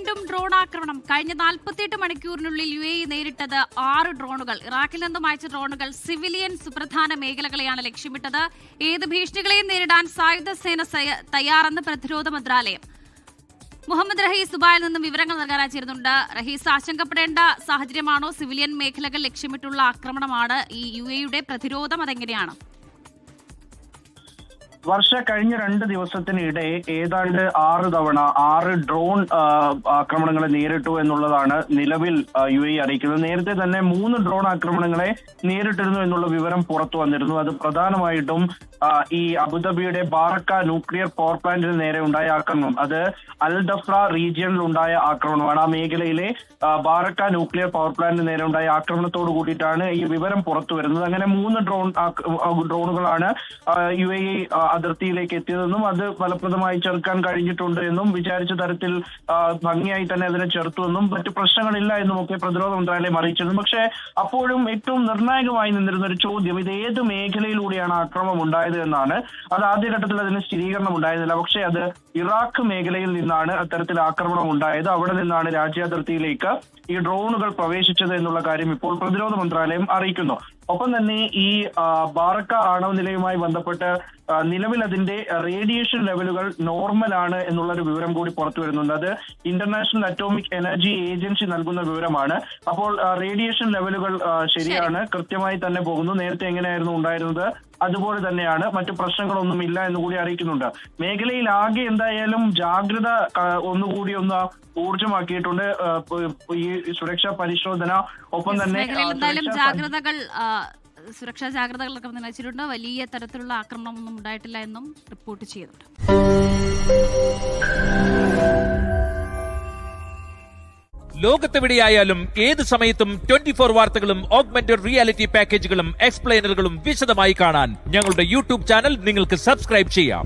വീണ്ടും ഡ്രോൺ ആക്രമണം. കഴിഞ്ഞ 48 മണിക്കൂറിനുള്ളിൽ UAE നേരിട്ടത് 6 ഡ്രോണുകൾ. ഇറാഖിൽ നിന്നും അയച്ച ഡ്രോണുകൾ സിവിലിയൻ സുപ്രധാന മേഖലകളെയാണ് ലക്ഷ്യമിട്ടത്. ഏത് ഭീഷണികളെയും നേരിടാൻ സായുധ സേന തയ്യാറെന്ന് പ്രതിരോധ മന്ത്രാലയം. മുഹമ്മദ് റഹീസ് ദുബായിൽ നിന്നും വിവരങ്ങൾ നൽകാനായി ചേരുന്നുണ്ട്. റഹീസ്, ആശങ്കപ്പെടേണ്ട സാഹചര്യമാണോ? സിവിലിയൻ മേഖലകൾ ലക്ഷ്യമിട്ടുള്ള ആക്രമണമാണ് ഈ UAEയുടെ പ്രതിരോധം, അതെങ്ങനെയാണ്? കഴിഞ്ഞ 2 ദിവസത്തിനിടെ ഏതാണ്ട് 6 തവണ 6 ഡ്രോൺ ആക്രമണങ്ങളെ നേരിട്ടു എന്നുള്ളതാണ് നിലവിൽ UAE അറിയിക്കുന്നത്. നേരത്തെ തന്നെ 3 ഡ്രോൺ ആക്രമണങ്ങളെ നേരിട്ടിരുന്നു എന്നുള്ള വിവരം പുറത്തു വന്നിരുന്നു. അത് പ്രധാനമായിട്ടും ഈ അബുദാബിയുടെ ബാറക്ക ന്യൂക്ലിയർ പവർ പ്ലാന്റിന് നേരെ ഉണ്ടായ ആക്രമണം, അത് അൽ ദഫ്ര റീജിയനിൽ ഉണ്ടായ ആക്രമണമാണ്. ആ മേഖലയിലെ ബാറക്ക ന്യൂക്ലിയർ പവർ പ്ലാന്റിന് നേരെ ഉണ്ടായ ആക്രമണത്തോട് കൂടിയിട്ടാണ് ഈ വിവരം പുറത്തു വരുന്നത്. അങ്ങനെ 3 ഡ്രോണുകളാണ് UAE അതിർത്തിയിലേക്ക് എത്തിയതെന്നും അത് ഫലപ്രദമായി ചെറുക്കാൻ കഴിഞ്ഞിട്ടുണ്ട് എന്നും വിചാരിച്ച തരത്തിൽ ഭംഗിയായി തന്നെ അതിനെ ചെറുത്തുവെന്നും മറ്റു പ്രശ്നങ്ങളില്ല എന്നും ഒക്കെ പ്രതിരോധ മന്ത്രാലയം അറിയിച്ചിരുന്നു. പക്ഷേ അപ്പോഴും ഏറ്റവും നിർണായകമായി നിന്നിരുന്ന ഒരു ചോദ്യം, ഇത് ഏത് മേഖലയിലൂടെയാണ് ആക്രമണം ഉണ്ടായത് എന്നാണ്. അത് ആദ്യഘട്ടത്തിൽ അതിന് സ്ഥിരീകരണം ഉണ്ടായിരുന്നില്ല. പക്ഷേ അത് ഇറാഖ് മേഖലയിൽ നിന്നാണ് അത്തരത്തിൽ ആക്രമണം ഉണ്ടായത്. അവിടെ നിന്നാണ് രാജ്യാതിർത്തിയിലേക്ക് ഈ ഡ്രോണുകൾ പ്രവേശിച്ചത് എന്നുള്ള കാര്യം ഇപ്പോൾ പ്രതിരോധ മന്ത്രാലയം അറിയിക്കുന്നു. ഒപ്പം തന്നെ ഈ ബാറക്ക ആണവ നിലയവുമായി ബന്ധപ്പെട്ട് നിലവിൽ അതിന്റെ റേഡിയേഷൻ ലെവലുകൾ നോർമലാണ് എന്നുള്ളൊരു വിവരം കൂടി പുറത്തു വരുന്നുണ്ട്. അത് ഇന്റർനാഷണൽ അറ്റോമിക് എനർജി ഏജൻസി നൽകുന്ന വിവരമാണ്. അപ്പോൾ റേഡിയേഷൻ ലെവലുകൾ ശരിയാണ്, കൃത്യമായി തന്നെ പോകുന്നു. നേരത്തെ എങ്ങനെയായിരുന്നു ഉണ്ടായിരുന്നത് അതുപോലെ തന്നെയാണ്, മറ്റു പ്രശ്നങ്ങളൊന്നും ഇല്ല എന്നുകൂടി അറിയിക്കുന്നുണ്ട്. മേഖലയിൽ ആകെ എന്തായാലും ജാഗ്രത ഒന്നുകൂടി ഊർജ്ജമാക്കിയിട്ടുണ്ട്. ഈ സുരക്ഷാ പരിശോധന, ഒപ്പം തന്നെ സുരക്ഷാ ജാഗ്രതകളൊക്കെ നിർവഹിച്ചിട്ടുണ്ട്. വലിയ തരത്തിലുള്ള ആക്രമണമൊന്നും ഉണ്ടായിട്ടില്ല എന്നും റിപ്പോർട്ട് ചെയ്യുന്നുണ്ട്. ലോകത്തെവിടെയായാലും ഏത് സമയത്തും 24 വാർത്തകളും ഓഗ്മെന്റഡ് റിയാലിറ്റി പാക്കേജുകളും എക്സ്പ്ലെയിനറുകളും വിശദമായി കാണാൻ ഞങ്ങളുടെ YouTube ചാനൽ നിങ്ങൾക്ക് സബ്സ്ക്രൈബ് ചെയ്യാം.